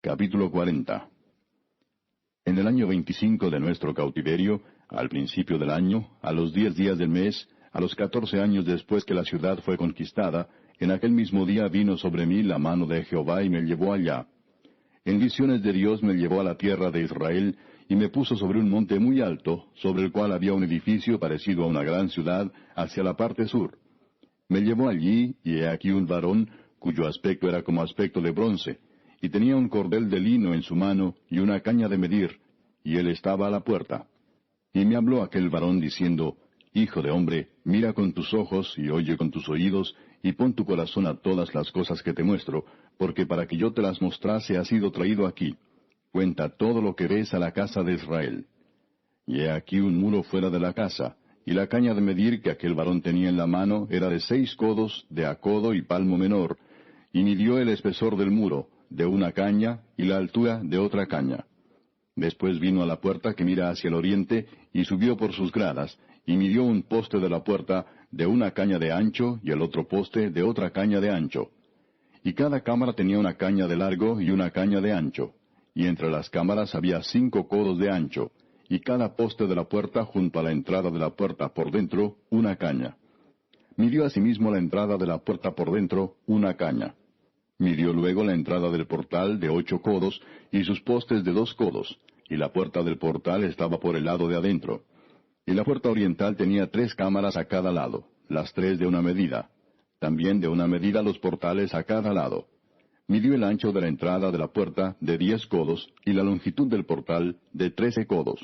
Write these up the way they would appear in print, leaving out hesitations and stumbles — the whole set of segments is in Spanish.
Capítulo 40. En el año 25 de nuestro cautiverio, al principio del año, a los 10 días del mes, a los 14 años después que la ciudad fue conquistada, en aquel mismo día vino sobre mí la mano de Jehová y me llevó allá. En visiones de Dios me llevó a la tierra de Israel, y me puso sobre un monte muy alto, sobre el cual había un edificio parecido a una gran ciudad, hacia la parte sur. Me llevó allí, y he aquí un varón, cuyo aspecto era como aspecto de bronce, y tenía un cordel de lino en su mano, y una caña de medir, y él estaba a la puerta. Y me habló aquel varón diciendo, Hijo de hombre, mira con tus ojos, y oye con tus oídos, y pon tu corazón a todas las cosas que te muestro, porque para que yo te las mostrase has sido traído aquí. Cuenta todo lo que ves a la casa de Israel. Y he aquí un muro fuera de la casa, y la caña de medir que aquel varón tenía en la mano era de 6 codos, de a codo y palmo menor, y midió el espesor del muro, de una caña, y la altura de otra caña. Después vino a la puerta que mira hacia el oriente, y subió por sus gradas, y midió un poste de la puerta de una caña de ancho, y el otro poste de otra caña de ancho. Y cada cámara tenía una caña de largo y una caña de ancho, y entre las cámaras había 5 codos de ancho, y cada poste de la puerta junto a la entrada de la puerta por dentro una caña. Midió asimismo la entrada de la puerta por dentro una caña. Midió luego la entrada del portal de 8 codos, y sus postes de 2 codos, y la puerta del portal estaba por el lado de adentro. Y la puerta oriental tenía 3 cámaras a cada lado, las 3 de una medida. También de una medida los portales a cada lado. Midió el ancho de la entrada de la puerta de 10 codos, y la longitud del portal de 13 codos.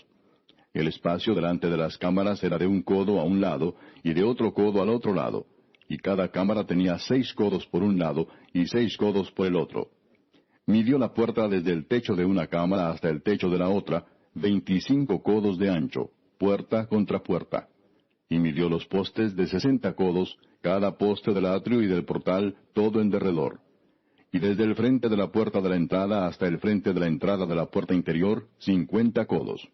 El espacio delante de las cámaras era de 1 codo a un lado, y de otro codo al otro lado, y cada cámara tenía 6 codos por un lado, y 6 codos por el otro. Midió la puerta desde el techo de una cámara hasta el techo de la otra, 25 codos de ancho, puerta contra puerta. Y midió los postes de 60 codos, cada poste del atrio y del portal, todo en derredor. Y desde el frente de la puerta de la entrada hasta el frente de la entrada de la puerta interior, 50 codos.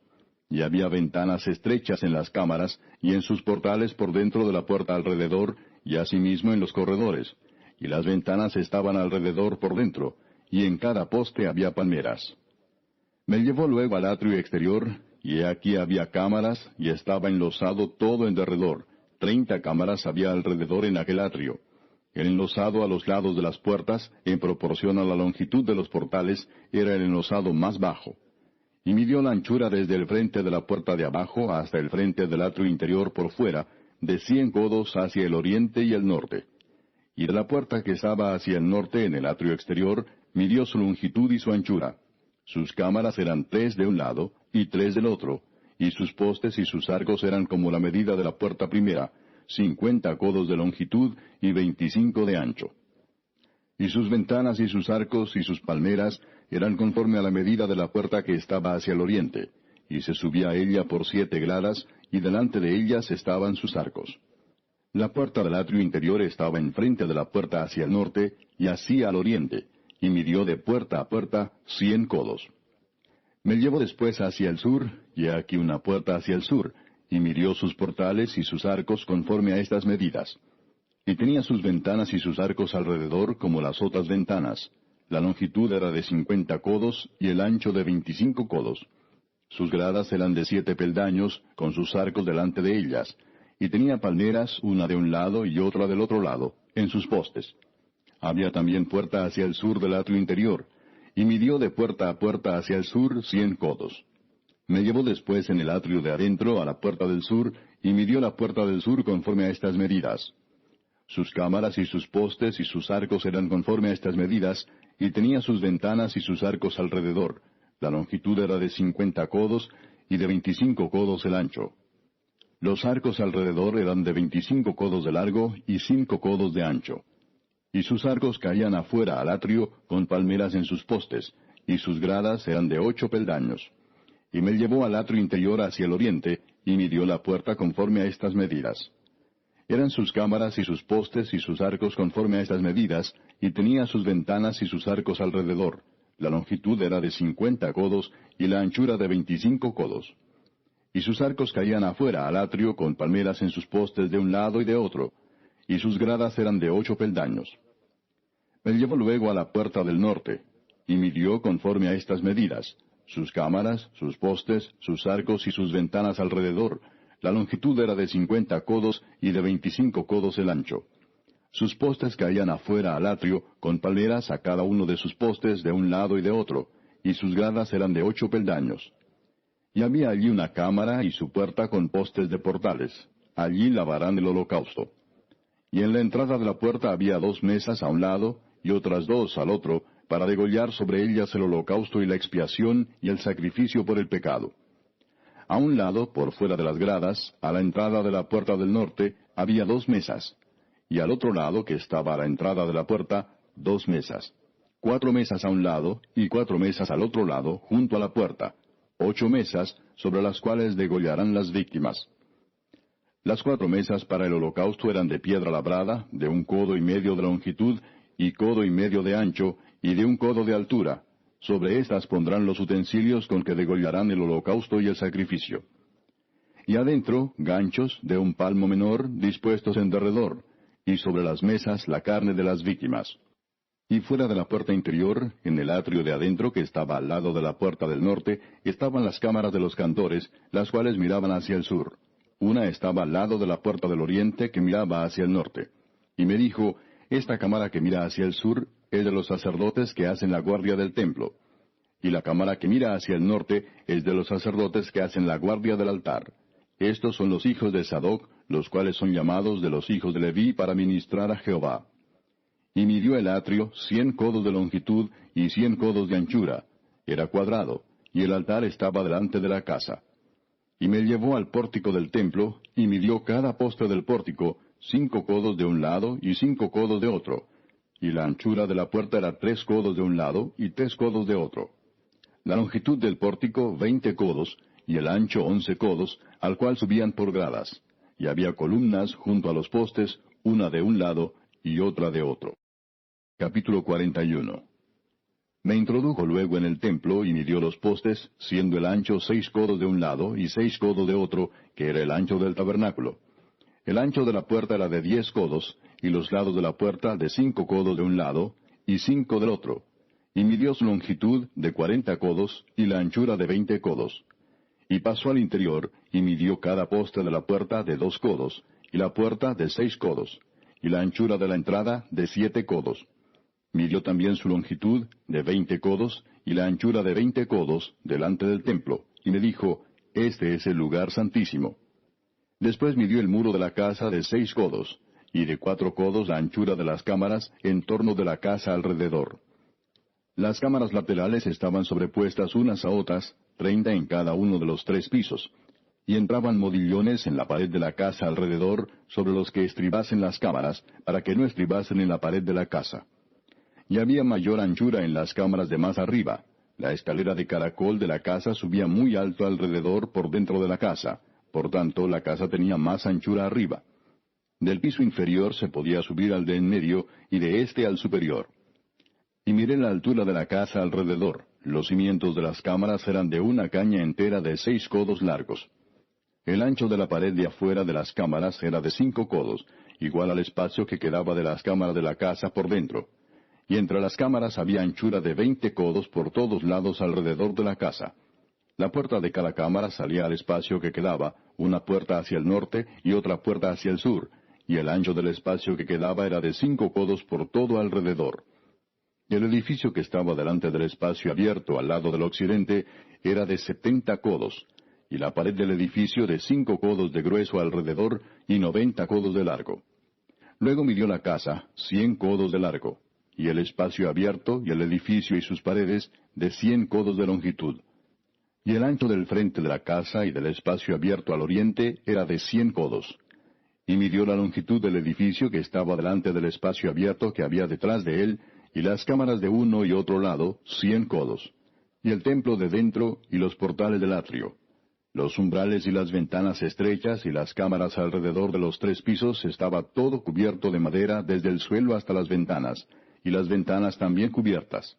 Y había ventanas estrechas en las cámaras, y en sus portales por dentro de la puerta alrededor, y asimismo en los corredores. Y las ventanas estaban alrededor por dentro, y en cada poste había palmeras. Me llevó luego al atrio exterior, y he aquí había cámaras, y estaba enlosado todo en derredor. 30 cámaras había alrededor en aquel atrio. El enlosado a los lados de las puertas, en proporción a la longitud de los portales, era el enlosado más bajo. Y midió la anchura desde el frente de la puerta de abajo hasta el frente del atrio interior por fuera, de 100 codos hacia el oriente y el norte. Y de la puerta que estaba hacia el norte en el atrio exterior, midió su longitud y su anchura. Sus cámaras eran 3 de un lado y 3 del otro, y sus postes y sus arcos eran como la medida de la puerta primera, 50 codos de longitud y 25 de ancho. Y sus ventanas y sus arcos y sus palmeras eran conforme a la medida de la puerta que estaba hacia el oriente, y se subía a ella por 7 gradas, y delante de ellas estaban sus arcos. La puerta del atrio interior estaba enfrente de la puerta hacia el norte, y así al oriente, y midió de puerta a puerta 100 codos. Me llevó después hacia el sur, y he aquí una puerta hacia el sur, y midió sus portales y sus arcos conforme a estas medidas. Y tenía sus ventanas y sus arcos alrededor como las otras ventanas. La longitud era de 50 codos y el ancho de 25 codos. Sus gradas eran de 7 peldaños, con sus arcos delante de ellas, y tenía palmeras, una de un lado y otra del otro lado, en sus postes. Había también puerta hacia el sur del atrio interior, y midió de puerta a puerta hacia el sur 100 codos. Me llevó después en el atrio de adentro a la puerta del sur, y midió la puerta del sur conforme a estas medidas. Sus cámaras y sus postes y sus arcos eran conforme a estas medidas, y tenía sus ventanas y sus arcos alrededor. La longitud era de 50 codos, y de 25 codos el ancho. Los arcos alrededor eran de 25 codos de largo y 5 codos de ancho. Y sus arcos caían afuera al atrio, con palmeras en sus postes, y sus gradas eran de 8 peldaños. Y me llevó al atrio interior hacia el oriente, y midió la puerta conforme a estas medidas. Eran sus cámaras y sus postes y sus arcos conforme a estas medidas, y tenía sus ventanas y sus arcos alrededor. La longitud era de 50 codos, y la anchura de 25 codos. Y sus arcos caían afuera al atrio con palmeras en sus postes de un lado y de otro, y sus gradas eran de 8 peldaños. Me llevó luego a la puerta del norte. y midió conforme a estas medidas: sus cámaras, sus postes, sus arcos y sus ventanas alrededor. La longitud era de 50 codos y de 25 codos el ancho. Sus postes caían afuera al atrio, con palmeras a cada uno de sus postes de un lado y de otro, y sus gradas eran de 8 peldaños. Y había allí una cámara y su puerta con postes de portales. Allí lavarán el holocausto. Y en la entrada de la puerta había 2 mesas a un lado y otras 2 al otro, para degollar sobre ellas el holocausto y la expiación y el sacrificio por el pecado. A un lado, por fuera de las gradas, a la entrada de la puerta del norte, había 2 mesas. Y al otro lado, que estaba a la entrada de la puerta, 2 mesas. 4 mesas a un lado y 4 mesas al otro lado, junto a la puerta. 8 mesas, sobre las cuales degollarán las víctimas. Las 4 mesas para el holocausto eran de piedra labrada, de 1 codo y medio de longitud, y codo y medio de ancho, y de 1 codo de altura. Sobre estas pondrán los utensilios con que degollarán el holocausto y el sacrificio. Y adentro, ganchos de 1 palmo menor, dispuestos en derredor, y sobre las mesas la carne de las víctimas. Y fuera de la puerta interior, en el atrio de adentro que estaba al lado de la puerta del norte, estaban las cámaras de los cantores, las cuales miraban hacia el sur. Una estaba al lado de la puerta del oriente que miraba hacia el norte. Y me dijo: esta cámara que mira hacia el sur es de los sacerdotes que hacen la guardia del templo. Y la cámara que mira hacia el norte es de los sacerdotes que hacen la guardia del altar. Estos son los hijos de Sadoc, los cuales son llamados de los hijos de Leví para ministrar a Jehová. Y midió el atrio 100 codos de longitud y 100 codos de anchura. Era cuadrado, y el altar estaba delante de la casa. Y me llevó al pórtico del templo, y midió cada poste del pórtico, 5 codos de un lado y 5 codos de otro. Y la anchura de la puerta era 3 codos de un lado y 3 codos de otro. La longitud del pórtico 20 codos, y el ancho 11 codos, al cual subían por gradas. Y había columnas junto a los postes, una de un lado y otra de otro. Capítulo 41. Me introdujo luego en el templo y midió los postes, siendo el ancho 6 codos de un lado y 6 codos de otro, que era el ancho del tabernáculo. El ancho de la puerta era de 10 codos, y los lados de la puerta de 5 codos de un lado y 5 del otro. Y midió su longitud de 40 codos y la anchura de 20 codos. Y pasó al interior y midió cada poste de la puerta de 2 codos, y la puerta de 6 codos, y la anchura de la entrada de 7 codos. Midió también su longitud de 20 codos y la anchura de 20 codos delante del templo, y me dijo: este es el lugar santísimo. Después midió el muro de la casa de 6 codos, y de 4 codos la anchura de las cámaras en torno de la casa alrededor. Las cámaras laterales estaban sobrepuestas unas a otras, 30 en cada uno de los 3 pisos, y entraban modillones en la pared de la casa alrededor sobre los que estribasen las cámaras, para que no estribasen en la pared de la casa. Y había mayor anchura en las cámaras de más arriba. La escalera de caracol de la casa subía muy alto alrededor por dentro de la casa, por tanto la casa tenía más anchura arriba. Del piso inferior se podía subir al de en medio, y de este al superior. Y miré la altura de la casa alrededor. Los cimientos de las cámaras eran de una caña entera de 6 codos largos. El ancho de la pared de afuera de las cámaras era de 5 codos, igual al espacio que quedaba de las cámaras de la casa por dentro. Y entre las cámaras había anchura de 20 codos por todos lados alrededor de la casa. La puerta de cada cámara salía al espacio que quedaba, una puerta hacia el norte y otra puerta hacia el sur, y el ancho del espacio que quedaba era de 5 codos por todo alrededor. El edificio que estaba delante del espacio abierto al lado del occidente era de 70 codos, y la pared del edificio de 5 codos de grueso alrededor y 90 codos de largo. Luego midió la casa 100 codos de largo, y el espacio abierto y el edificio y sus paredes de 100 codos de longitud. Y el ancho del frente de la casa y del espacio abierto al oriente era de 100 codos. Y midió la longitud del edificio que estaba delante del espacio abierto que había detrás de él, y las cámaras de uno y otro lado, 100 codos. Y el templo de dentro y los portales del atrio. Los umbrales y las ventanas estrechas y las cámaras alrededor de los 3 pisos estaba todo cubierto de madera desde el suelo hasta las ventanas, y las ventanas también cubiertas.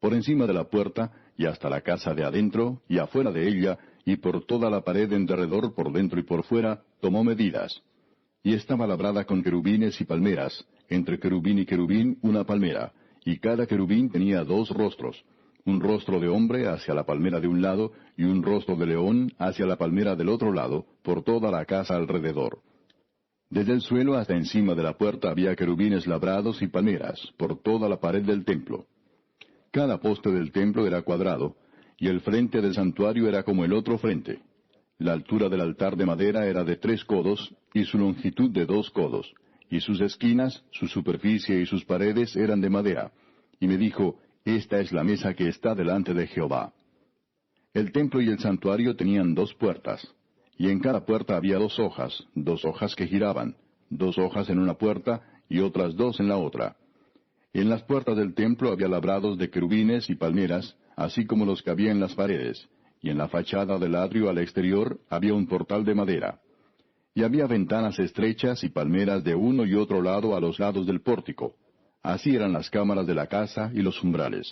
Por encima de la puerta, y hasta la casa de adentro, y afuera de ella, y por toda la pared en derredor por dentro y por fuera, tomó medidas. Y estaba labrada con querubines y palmeras, entre querubín y querubín una palmera, y cada querubín tenía 2 rostros, un rostro de hombre hacia la palmera de un lado, y un rostro de león hacia la palmera del otro lado, por toda la casa alrededor. Desde el suelo hasta encima de la puerta había querubines labrados y palmeras, por toda la pared del templo. Cada poste del templo era cuadrado, y el frente del santuario era como el otro frente. La altura del altar de madera era de 3 codos, y su longitud de 2 codos, y sus esquinas, su superficie y sus paredes eran de madera. Y me dijo, esta es la mesa que está delante de Jehová. El templo y el santuario tenían 2 puertas, y en cada puerta había 2 hojas que giraban, 2 hojas en una puerta y otras 2 en la otra. En las puertas del templo había labrados de querubines y palmeras, así como los que había en las paredes, y en la fachada del atrio al exterior había un portal de madera. Y había ventanas estrechas y palmeras de uno y otro lado a los lados del pórtico. Así eran las cámaras de la casa y los umbrales.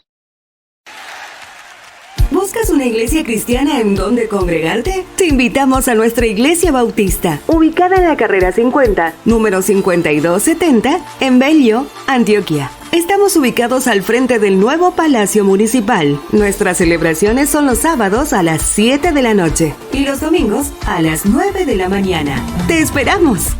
¿Buscas una iglesia cristiana en donde congregarte? Te invitamos a nuestra iglesia bautista, ubicada en la carrera 50, número 5270, en Bello, Antioquia. Estamos ubicados al frente del nuevo Palacio Municipal. Nuestras celebraciones son los sábados a las 7 de la noche y los domingos a las 9 de la mañana. ¡Te esperamos!